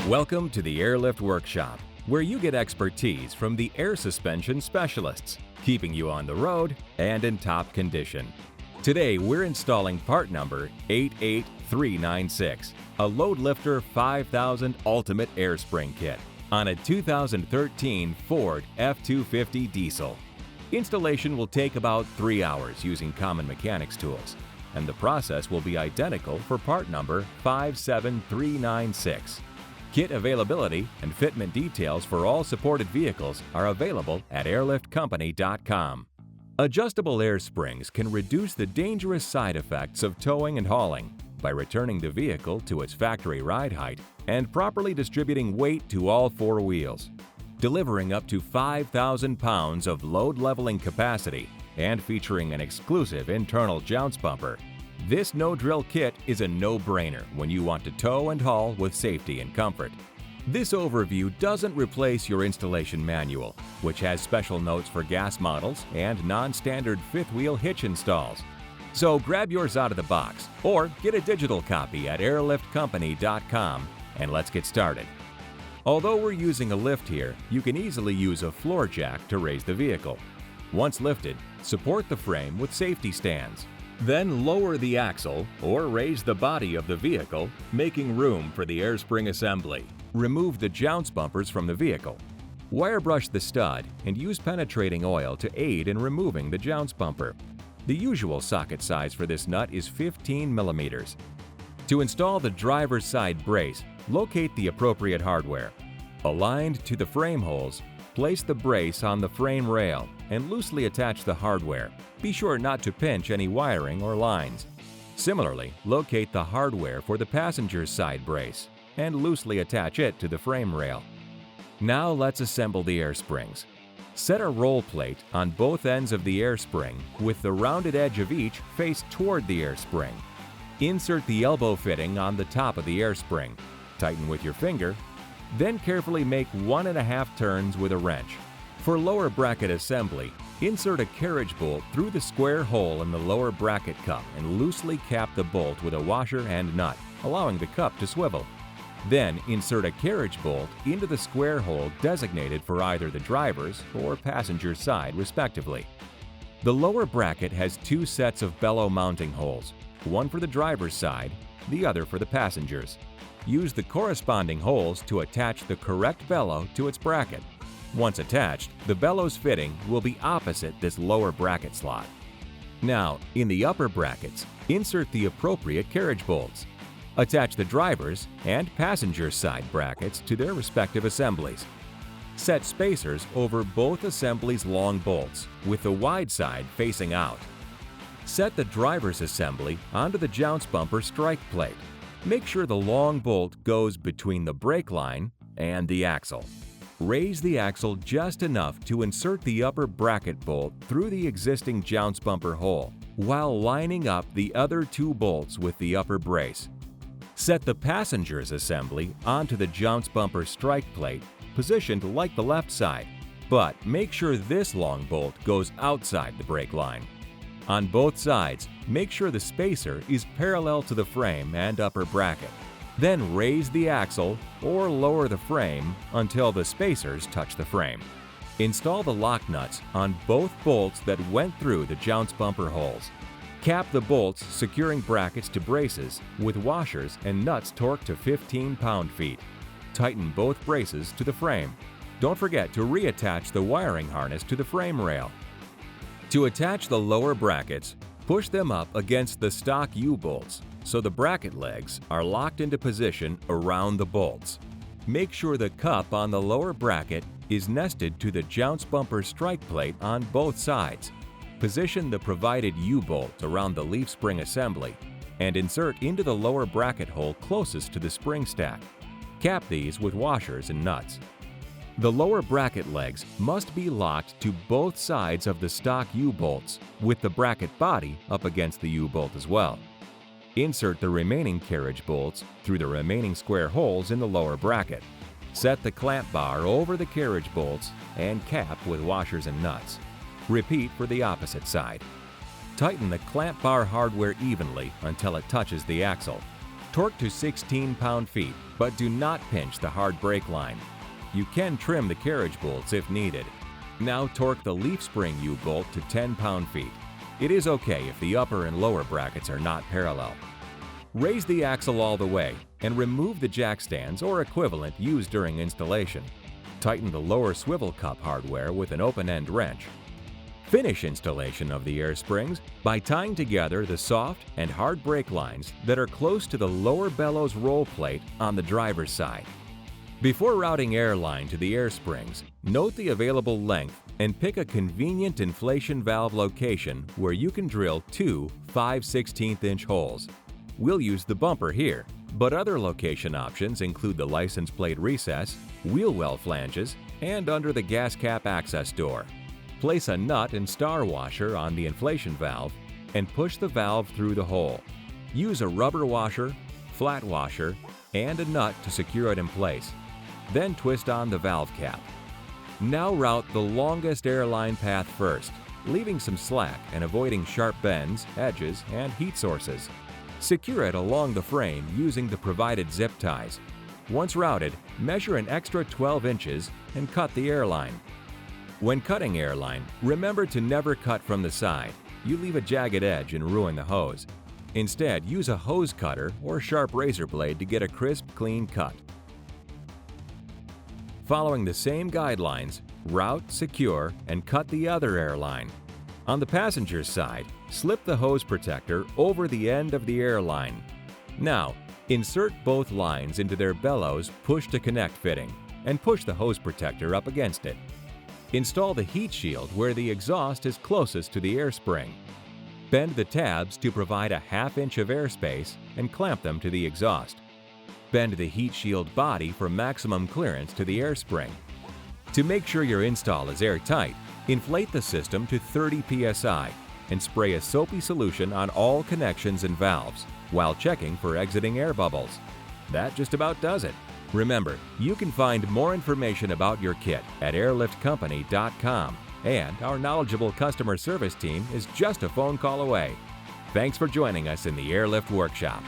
Welcome to the Airlift Workshop, where you get expertise from the air suspension specialists, keeping you on the road and in top condition. Today, we're installing part number 88396, a LoadLifter 5000 Ultimate Air Spring Kit on a 2013 Ford F-250 diesel. Installation will take about 3 hours using common mechanics tools, and the process will be identical for part number 57396. Kit availability and fitment details for all supported vehicles are available at airliftcompany.com. Adjustable air springs can reduce the dangerous side effects of towing and hauling by returning the vehicle to its factory ride height and properly distributing weight to all four wheels, delivering up to 5,000 pounds of load leveling capacity and featuring an exclusive internal jounce bumper. This no-drill kit is a no-brainer when you want to tow and haul with safety and comfort. This overview doesn't replace your installation manual, which has special notes for gas models and non-standard fifth-wheel hitch installs. So grab yours out of the box or get a digital copy at airliftcompany.com and let's get started. Although we're using a lift here, you can easily use a floor jack to raise the vehicle. Once lifted, support the frame with safety stands. Then lower the axle or raise the body of the vehicle, making room for the air spring assembly. Remove the jounce bumpers from the vehicle. Wire brush the stud and use penetrating oil to aid in removing the jounce bumper. The usual socket size for this nut is 15 millimeters. To install the driver's side brace, locate the appropriate hardware. Aligned to the frame holes, place the brace on the frame rail and loosely attach the hardware. Be sure not to pinch any wiring or lines. Similarly, locate the hardware for the passenger's side brace and loosely attach it to the frame rail. Now let's assemble the air springs. Set a roll plate on both ends of the air spring with the rounded edge of each faced toward the air spring. Insert the elbow fitting on the top of the air spring. Tighten with your finger. Then carefully make 1.5 turns with a wrench. For lower bracket assembly, insert a carriage bolt through the square hole in the lower bracket cup and loosely cap the bolt with a washer and nut, allowing the cup to swivel. Then insert a carriage bolt into the square hole designated for either the driver's or passenger's side, respectively. The lower bracket has 2 sets of bellow mounting holes, one for the driver's side, the other for the passenger's. Use the corresponding holes to attach the correct bellow to its bracket. Once attached, the bellows fitting will be opposite this lower bracket slot. Now, in the upper brackets, insert the appropriate carriage bolts. Attach the driver's and passenger's side brackets to their respective assemblies. Set spacers over both assemblies' long bolts, with the wide side facing out. Set the driver's assembly onto the jounce bumper strike plate. Make sure the long bolt goes between the brake line and the axle. Raise the axle just enough to insert the upper bracket bolt through the existing jounce bumper hole, while lining up the other 2 bolts with the upper brace. Set the passenger's assembly onto the jounce bumper strike plate, positioned like the left side, but make sure this long bolt goes outside the brake line. On both sides, make sure the spacer is parallel to the frame and upper bracket. Then raise the axle or lower the frame until the spacers touch the frame. Install the lock nuts on both bolts that went through the jounce bumper holes. Cap the bolts securing brackets to braces with washers and nuts torqued to 15 pound-feet. Tighten both braces to the frame. Don't forget to reattach the wiring harness to the frame rail. To attach the lower brackets, push them up against the stock U-bolts so the bracket legs are locked into position around the bolts. Make sure the cup on the lower bracket is nested to the jounce bumper strike plate on both sides. Position the provided U-bolt around the leaf spring assembly and insert into the lower bracket hole closest to the spring stack. Cap these with washers and nuts. The lower bracket legs must be locked to both sides of the stock U-bolts, with the bracket body up against the U-bolt as well. Insert the remaining carriage bolts through the remaining square holes in the lower bracket. Set the clamp bar over the carriage bolts and cap with washers and nuts. Repeat for the opposite side. Tighten the clamp bar hardware evenly until it touches the axle. Torque to 16 pound-feet, but do not pinch the hard brake line. You can trim the carriage bolts if needed. Now torque the leaf spring U-bolt to 10 pound-feet. It is okay if the upper and lower brackets are not parallel. Raise the axle all the way and remove the jack stands or equivalent used during installation. Tighten the lower swivel cup hardware with an open-end wrench. Finish installation of the air springs by tying together the soft and hard brake lines that are close to the lower bellows roll plate on the driver's side. Before routing air line to the air springs, note the available length and pick a convenient inflation valve location where you can drill two 5/16" holes. We'll use the bumper here, but other location options include the license plate recess, wheel well flanges, and under the gas cap access door. Place a nut and star washer on the inflation valve and push the valve through the hole. Use a rubber washer, flat washer, and a nut to secure it in place. Then twist on the valve cap. Now route the longest airline path first, leaving some slack and avoiding sharp bends, edges, and heat sources. Secure it along the frame using the provided zip ties. Once routed, measure an extra 12 inches and cut the airline. When cutting airline, remember to never cut from the side. You leave a jagged edge and ruin the hose. Instead, use a hose cutter or sharp razor blade to get a crisp, clean cut. Following the same guidelines, route, secure, and cut the other airline. On the passenger's side, slip the hose protector over the end of the airline. Now, insert both lines into their bellows push-to-connect fitting and push the hose protector up against it. Install the heat shield where the exhaust is closest to the air spring. Bend the tabs to provide a ½ inch of airspace and clamp them to the exhaust. Bend the heat shield body for maximum clearance to the air spring. To make sure your install is airtight, inflate the system to 30 psi and spray a soapy solution on all connections and valves while checking for exiting air bubbles. That just about does it. Remember, you can find more information about your kit at airliftcompany.com, and our knowledgeable customer service team is just a phone call away. Thanks for joining us in the Airlift Workshop.